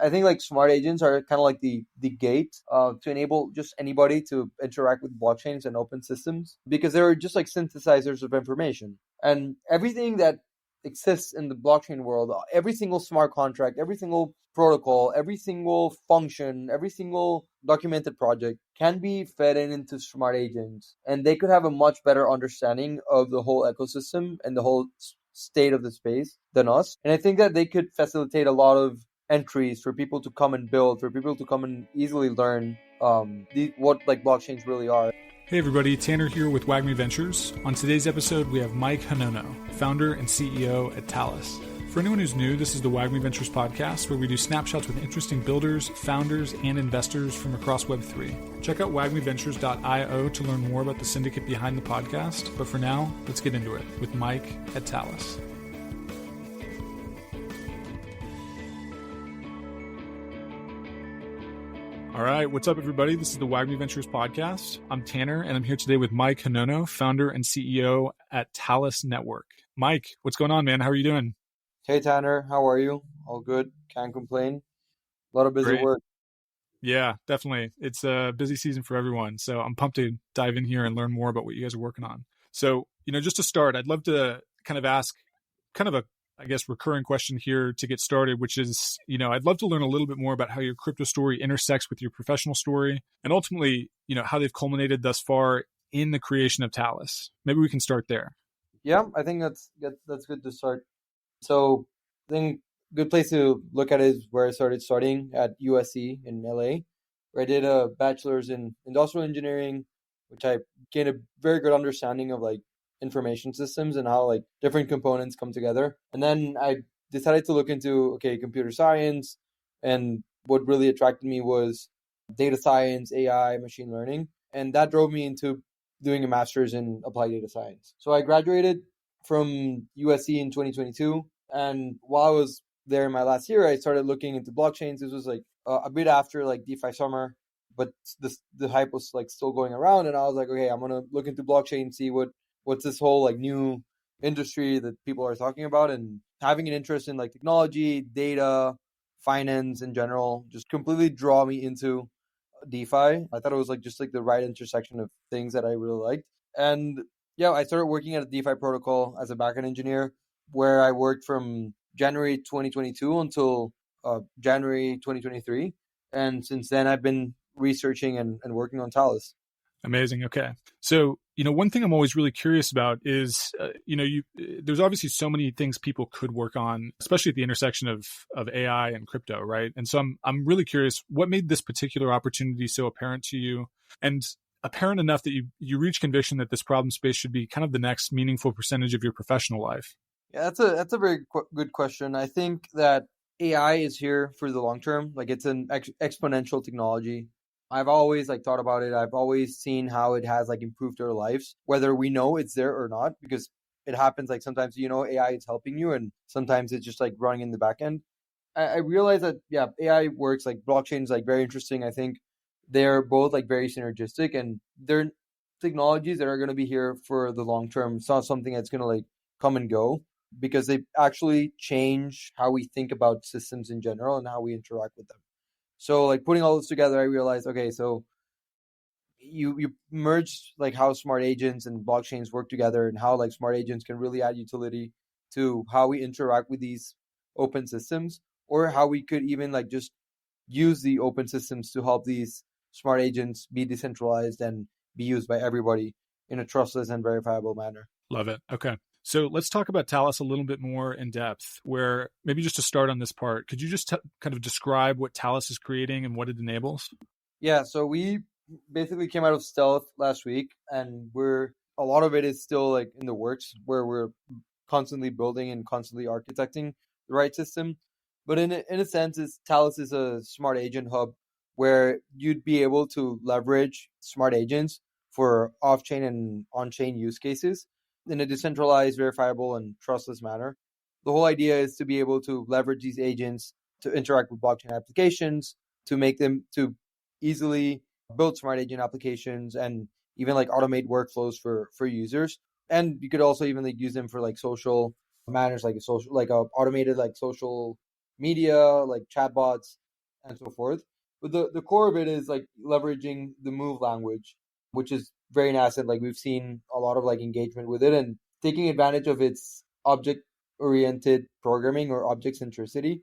I think like smart agents are kind of like the gate to enable just anybody to interact with blockchains and open systems because they're just like synthesizers of information. And everything that exists in the blockchain world, every single smart contract, every single protocol, every single function, every single documented project can be fed into smart agents. And they could have a much better understanding of the whole ecosystem and the whole state of the space than us. And I think that they could facilitate a lot of entries for people to come and build, for people to come and easily learn what like blockchains really are. Hey everybody, Tanner here with WAGMI Ventures. On today's episode, we have Mike Hanono, founder and CEO at Talus. For anyone who's new, this is the WAGMI Ventures podcast where we do snapshots with interesting builders, founders, and investors from across Web3. Check out wagmiventures.io to learn more about the syndicate behind the podcast. But for now, let's get into it with Mike at Talus. All right, what's up, everybody? This is the WAGMI Ventures podcast. I'm Tanner, and I'm here today with Mike Hanono, founder and CEO at Talus Network. Mike, what's going on, man? How are you doing? Hey, Tanner. How are you? All good. Can't complain. A lot of busy work. Yeah, definitely. It's a busy season for everyone, so I'm pumped to dive in here and learn more about what you guys are working on. So, just to start, I'd love to kind of ask a recurring question here to get started, which is, I'd love to learn a little bit more about how your crypto story intersects with your professional story and ultimately, how they've culminated thus far in the creation of Talus. Maybe we can start there. Yeah, I think that's good to start. So I think a good place to look at it is where I started studying at USC in LA, where I did a bachelor's in industrial engineering, which I gained a very good understanding of like information systems and how like different components come together. And then I decided to look into computer science, and what really attracted me was data science, AI, machine learning, and that drove me into doing a master's in applied data science. So I graduated from USC in 2022, and while I was there in my last year, I started looking into blockchains. This was like a bit after like DeFi summer, but the hype was like still going around, and I was like, okay, I'm gonna look into blockchain, see what's this whole like new industry that people are talking about. And having an interest in like technology, data, finance in general just completely draw me into DeFi. I thought it was like just like the right intersection of things that I really liked. And yeah, I started working at a DeFi protocol as a backend engineer, where I worked from January 2022 until January 2023. And since then, I've been researching and working on Talus. Amazing. Okay. So, one thing I'm always really curious about is, there's obviously so many things people could work on, especially at the intersection of AI and crypto, right? And so I'm really curious, what made this particular opportunity so apparent to you, and apparent enough that you reach conviction that this problem space should be kind of the next meaningful percentage of your professional life? Yeah, that's a very good question. I think that AI is here for the long term. Like it's an exponential technology. I've always like thought about it. I've always seen how it has like improved our lives, whether we know it's there or not, because it happens like sometimes, AI is helping you and sometimes it's just like running in the back end. I realize that, yeah, AI works, like blockchain is like very interesting. I think they're both like very synergistic, and they're technologies that are going to be here for the long term. It's not something that's going to like come and go, because they actually change how we think about systems in general and how we interact with them. So like putting all this together, I realized, okay, so you merge like how smart agents and blockchains work together, and how like smart agents can really add utility to how we interact with these open systems, or how we could even like just use the open systems to help these smart agents be decentralized and be used by everybody in a trustless and verifiable manner. Love it. Okay. So let's talk about Talus a little bit more in depth, where maybe just to start on this part, could you just kind of describe what Talus is creating and what it enables? Yeah, so we basically came out of stealth last week, and a lot of it is still like in the works, where we're constantly building and constantly architecting the right system. But in a sense, Talus is a smart agent hub where you'd be able to leverage smart agents for off-chain and on-chain use cases in a decentralized, verifiable, and trustless manner. The whole idea is to be able to leverage these agents to interact with blockchain applications, to make them to easily build smart agent applications, and even like automate workflows for users. And you could also even like use them for like social manners, like automated like social media, like chatbots, and so forth. But the core of it is like leveraging the Move language, which is very nascent. Like we've seen a lot of like engagement with it and taking advantage of its object oriented programming or object centricity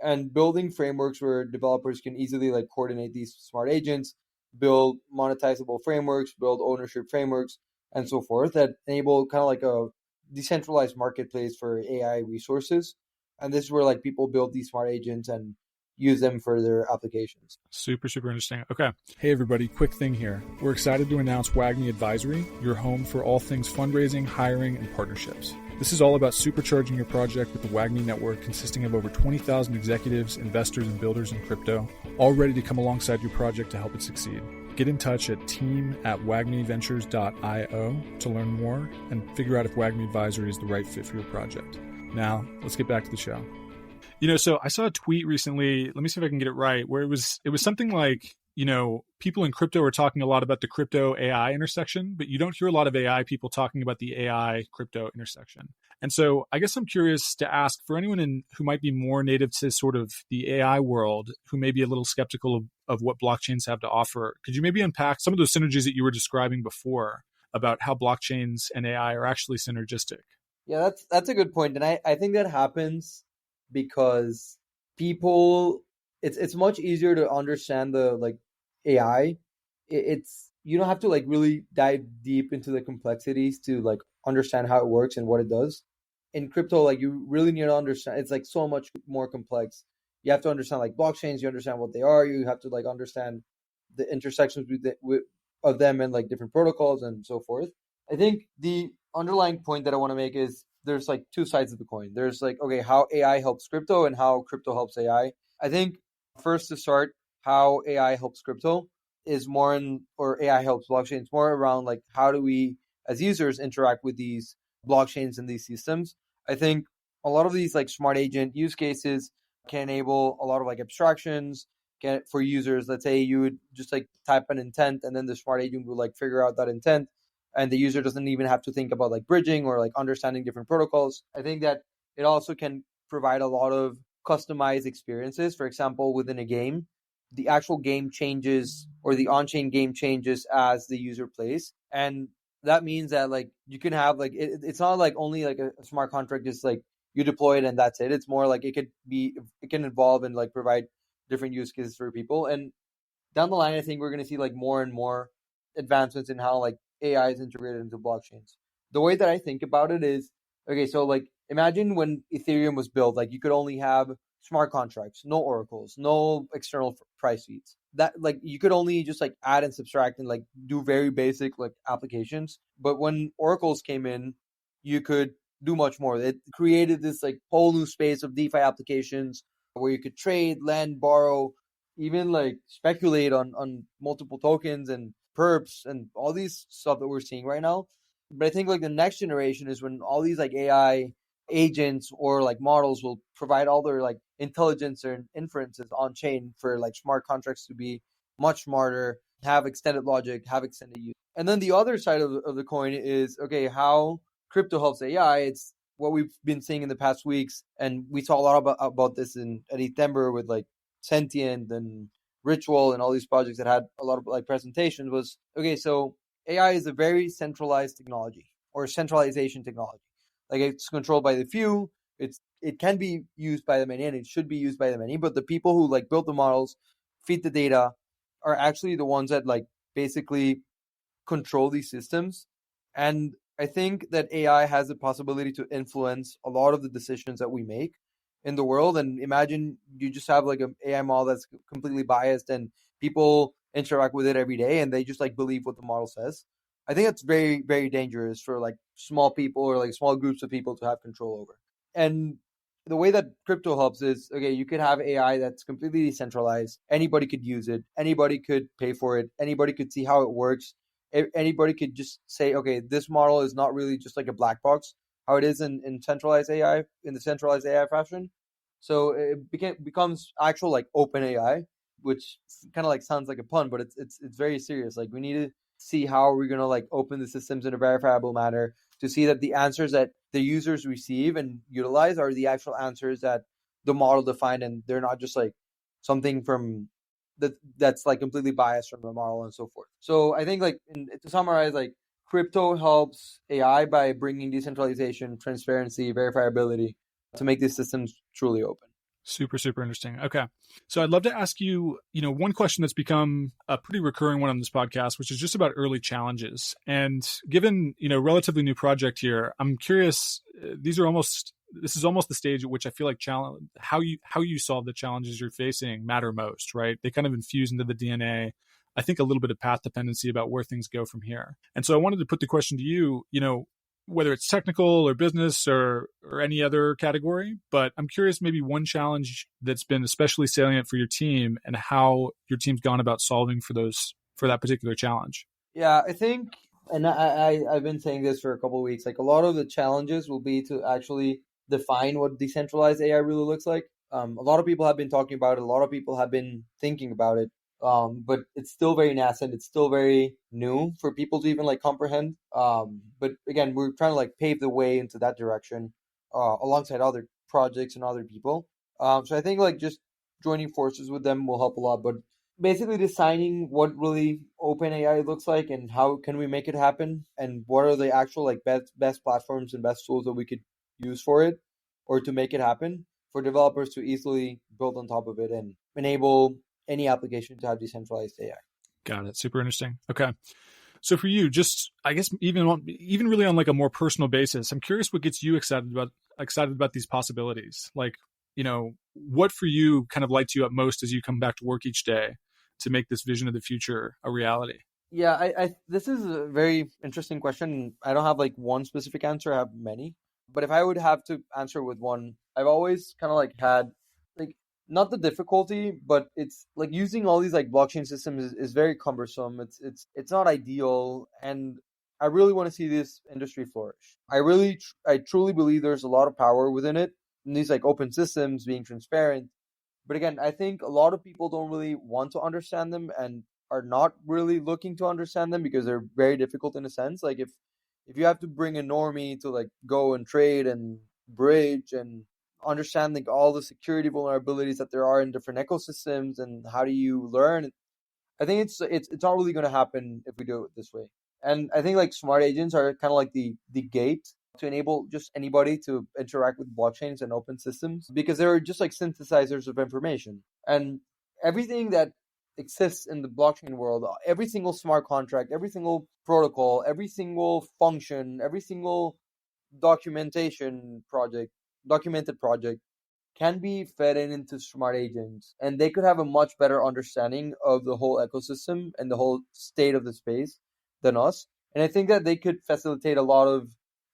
and building frameworks where developers can easily like coordinate these smart agents, build monetizable frameworks, build ownership frameworks, and so forth that enable kind of like a decentralized marketplace for AI resources. And this is where like people build these smart agents and use them for their applications. Super, super interesting. Okay. Hey, everybody, quick thing here. We're excited to announce WAGMI Advisory, your home for all things fundraising, hiring, and partnerships. This is all about supercharging your project with the WAGMI network consisting of over 20,000 executives, investors, and builders in crypto, all ready to come alongside your project to help it succeed. Get in touch at team@wagmiventures.io to learn more and figure out if WAGMI Advisory is the right fit for your project. Now, let's get back to the show. So I saw a tweet recently, let me see if I can get it right, where it was something like, people in crypto are talking a lot about the crypto AI intersection, but you don't hear a lot of AI people talking about the AI crypto intersection. And so I guess I'm curious to ask for anyone who might be more native to sort of the AI world, who may be a little skeptical of what blockchains have to offer. Could you maybe unpack some of those synergies that you were describing before about how blockchains and AI are actually synergistic? Yeah, that's a good point. And I think that happens because people it's much easier to understand the like AI. It's you don't have to like really dive deep into the complexities to like understand how it works and what it does. In crypto, like you really need to understand it's like so much more complex. You have to understand like blockchains, you understand what they are, you have to like understand the intersections of them and like different protocols and so forth. I think the underlying point that I want to make is there's like two sides of the coin. There's like, okay, how AI helps crypto and how crypto helps AI. I think first to start, how AI helps crypto is more or AI helps blockchains more around like how do we as users interact with these blockchains and these systems. I think a lot of these like smart agent use cases can enable a lot of like abstractions for users. Let's say you would just like type an intent and then the smart agent would like figure out that intent and the user doesn't even have to think about like bridging or like understanding different protocols. I think that it also can provide a lot of customized experiences. For example, within a game, the actual game changes or the on-chain game changes as the user plays. And that means that like you can have like it's not like only like a smart contract is like you deploy it and that's it. It's more like it can evolve and like provide different use cases for people. And down the line, I think we're going to see like more and more advancements in how like AI is integrated into blockchains. The way that I think about it is okay, so like imagine when Ethereum was built, like you could only have smart contracts, no oracles, no external price feeds. That like you could only just like add and subtract and like do very basic like applications. But when oracles came in, you could do much more. It created this like whole new space of DeFi applications where you could trade, lend, borrow, even like speculate on multiple tokens and perps and all these stuff that we're seeing right now. But I think like the next generation is when all these like AI agents or like models will provide all their like intelligence or inferences on chain for like smart contracts to be much smarter, have extended logic, have extended use. And then the other side of the coin is okay, how crypto helps AI. It's what we've been seeing in the past weeks, and we saw a lot about this in at December with like Sentient and Ritual and all these projects that had a lot of like presentations was okay, so AI is a very centralized technology or centralization technology. Like it's controlled by the few, it can be used by the many and it should be used by the many, but the people who like build the models, feed the data are actually the ones that like basically control these systems. And I think that AI has the possibility to influence a lot of the decisions that we make in the world. And imagine you just have like an AI model that's completely biased and people interact with it every day and they just like believe what the model says. I think that's very, very dangerous for like small people or like small groups of people to have control over. And the way that crypto helps is okay, you could have AI that's completely decentralized. Anybody could use it, anybody could pay for it, anybody could see how it works. Anybody could just say, okay, this model is not really just like a black box, how it is in centralized AI, in the centralized AI fashion. So it becomes actual like open AI, which kind of like sounds like a pun, but it's very serious. Like we need to see how we're gonna like open the systems in a verifiable manner to see that the answers that the users receive and utilize are the actual answers that the model defined, and they're not just like something from that's like completely biased from the model and so forth. So I think like to summarize, like crypto helps AI by bringing decentralization, transparency, verifiability to make these systems truly open. Super, super interesting. Okay. So I'd love to ask you, one question that's become a pretty recurring one on this podcast, which is just about early challenges. And given, relatively new project here, I'm curious, this is almost the stage at which I feel like how you solve the challenges you're facing matter most, right? They kind of infuse into the DNA. I think a little bit of path dependency about where things go from here. And so I wanted to put the question to you, whether it's technical or business or any other category, but I'm curious maybe one challenge that's been especially salient for your team and how your team's gone about solving for that particular challenge. Yeah, I think, and I've been saying this for a couple of weeks, like a lot of the challenges will be to actually define what decentralized AI really looks like. A lot of people have been talking about it. A lot of people have been thinking about it. But it's still very nascent. It's still very new for people to even like comprehend. But again, we're trying to like pave the way into that direction, alongside other projects and other people. So I think like just joining forces with them will help a lot. But basically deciding what really open AI looks like and how can we make it happen and what are the actual like best platforms and best tools that we could use for it or to make it happen for developers to easily build on top of it and enable any application to have decentralized AI. Got it. Super interesting. Okay. So for you, just I guess even really on like a more personal basis, I'm curious what gets you excited about these possibilities. Like, what for you kind of lights you up most as you come back to work each day to make this vision of the future a reality? Yeah, I this is a very interesting question. I don't have like one specific answer. I have many. But if I would have to answer with one, I've always kind of like had like not the difficulty, but it's like using all these like blockchain systems is very cumbersome. It's not ideal, and I really want to see this industry flourish. I truly believe there's a lot of power within it, in these like open systems being transparent. But again, I think a lot of people don't really want to understand them and are not really looking to understand them because they're very difficult in a sense. Like if you have to bring a normie to like go and trade and bridge and understand like all the security vulnerabilities that there are in different ecosystems and how do you learn, I think it's not really going to happen if we do it this way. And I think like smart agents are kind of like the gate to enable just anybody to interact with blockchains and open systems because they're just like synthesizers of information. And everything that exists in the blockchain world, every single smart contract, every single protocol, every single function, every single documented project can be fed into smart agents and they could have a much better understanding of the whole ecosystem and the whole state of the space than us. And I think that they could facilitate a lot of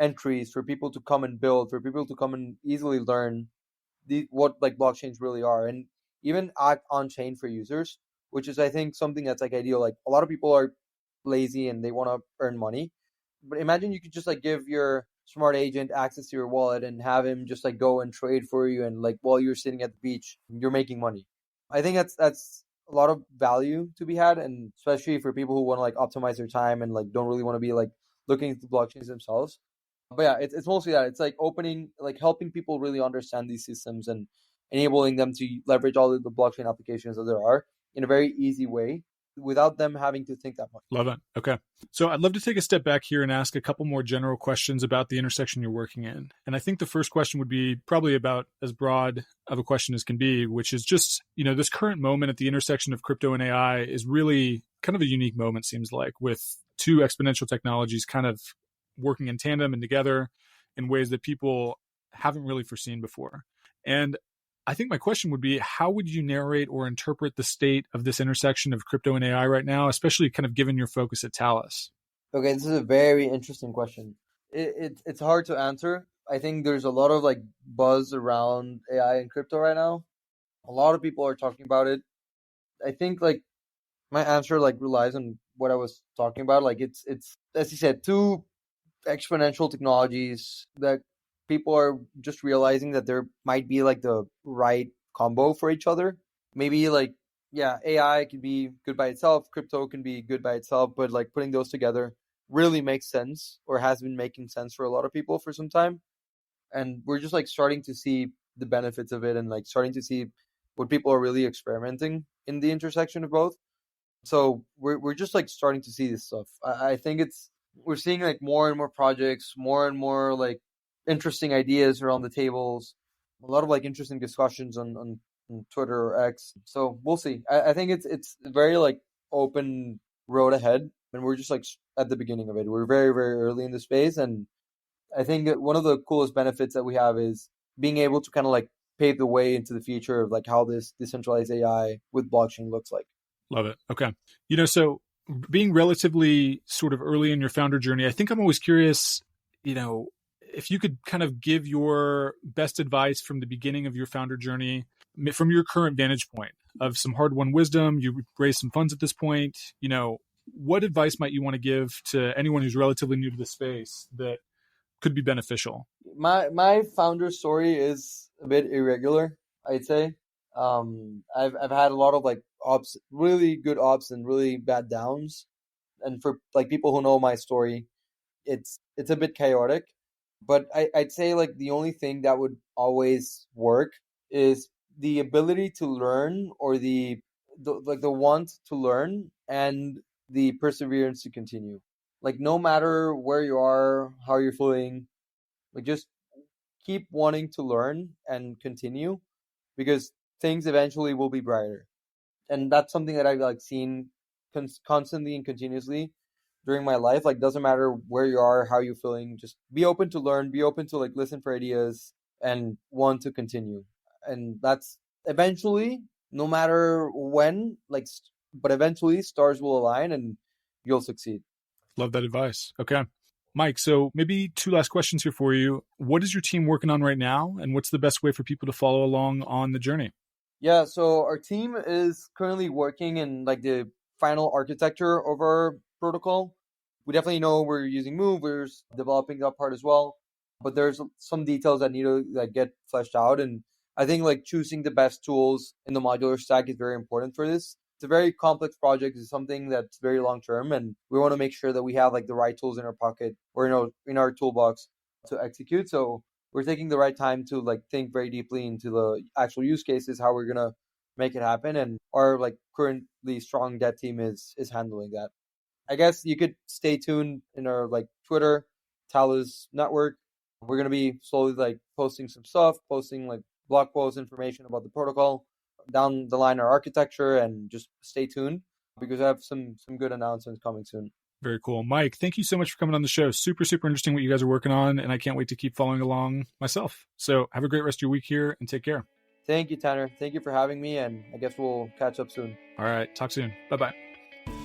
entries for people to come and build, for people to come and easily learn what like blockchains really are and even act on chain for users, which is I think something that's like ideal. Like a lot of people are lazy and they want to earn money, but imagine you could just like give your smart agent access to your wallet and have him just like go and trade for you and like while you're sitting at the beach you're making money. I think that's a lot of value to be had, and especially for people who want to like optimize their time and like don't really want to be like looking into blockchains themselves. But yeah, it's mostly that. It's like opening, like helping people really understand these systems and enabling them to leverage all of the blockchain applications that there are in a very easy way without them having to think that much. Love it. Okay. So I'd love to take a step back here and ask a couple more general questions about the intersection you're working in. And I think the first question would be probably about as broad of a question as can be, which is just, this current moment at the intersection of crypto and AI is really kind of a unique moment, seems like, with two exponential technologies kind of working in tandem and together in ways that people haven't really foreseen before. And I think my question would be, how would you narrate or interpret the state of this intersection of crypto and AI right now, especially kind of given your focus at Talus? Okay, this is a very interesting question. It's hard to answer. I think there's a lot of like buzz around AI and crypto right now. A lot of people are talking about it. I think like my answer like relies on what I was talking about. Like it's as you said, two exponential technologies that people are just realizing that there might be like the right combo for each other. Maybe like yeah, AI can be good by itself, crypto can be good by itself, but like putting those together really makes sense or has been making sense for a lot of people for some time. And we're just like starting to see the benefits of it and like starting to see what people are really experimenting in the intersection of both. So we're just like starting to see this stuff. I think we're seeing like more and more projects, more and more like interesting ideas around the tables, a lot of like interesting discussions on Twitter or X. So we'll see. I think it's a very like open road ahead, and we're just like at the beginning of it. We're very, very early in the space, and I think that one of the coolest benefits that we have is being able to kind of like pave the way into the future of like how this decentralized AI with blockchain looks like. Love it. Okay. So being relatively sort of early in your founder journey, I think I'm always curious, if you could kind of give your best advice from the beginning of your founder journey, from your current vantage point of some hard-won wisdom, you raised some funds at this point, what advice might you want to give to anyone who's relatively new to the space that could be beneficial? My founder story is a bit irregular, I'd say. I've had a lot of like ups, really good ups and really bad downs. And for like people who know my story, it's a bit chaotic. But I'd say like the only thing that would always work is the ability to learn, or the want to learn, and the perseverance to continue. Like no matter where you are, how you're feeling, like just keep wanting to learn and continue, because things eventually will be brighter. And that's something that I've like seen constantly and continuously during my life. Like doesn't matter where you are, how you're feeling, just be open to learn, be open to like listen for ideas and want to continue. And that's eventually, no matter when, like but eventually stars will align and you'll succeed. Love that advice. Okay. Mike, so maybe two last questions here for you. What is your team working on right now, and what's the best way for people to follow along on the journey? Yeah, so our team is currently working in like the final architecture of our protocol. We definitely know we're using Move, we're developing that part as well, but there's some details that need to like get fleshed out. And I think like choosing the best tools in the modular stack is very important for this. It's a very complex project. It's something that's very long term, and we want to make sure that we have like the right tools in our pocket, or in our toolbox to execute. So we're taking the right time to like think very deeply into the actual use cases, how we're gonna make it happen, and our like currently strong dev team is handling that. I guess you could stay tuned in our like Twitter, Talus network. We're gonna be slowly like posting some stuff, posting like blog post information about the protocol, down the line our architecture, and just stay tuned because I have some good announcements coming soon. Very cool. Mike, thank you so much for coming on the show. Super, super interesting what you guys are working on, and I can't wait to keep following along myself. So have a great rest of your week here, and take care. Thank you, Tanner. Thank you for having me, and I guess we'll catch up soon. All right. Talk soon. Bye-bye.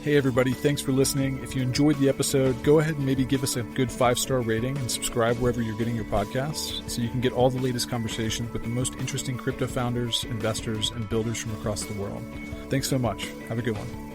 Hey, everybody. Thanks for listening. If you enjoyed the episode, go ahead and maybe give us a good 5-star rating and subscribe wherever you're getting your podcasts so you can get all the latest conversations with the most interesting crypto founders, investors, and builders from across the world. Thanks so much. Have a good one.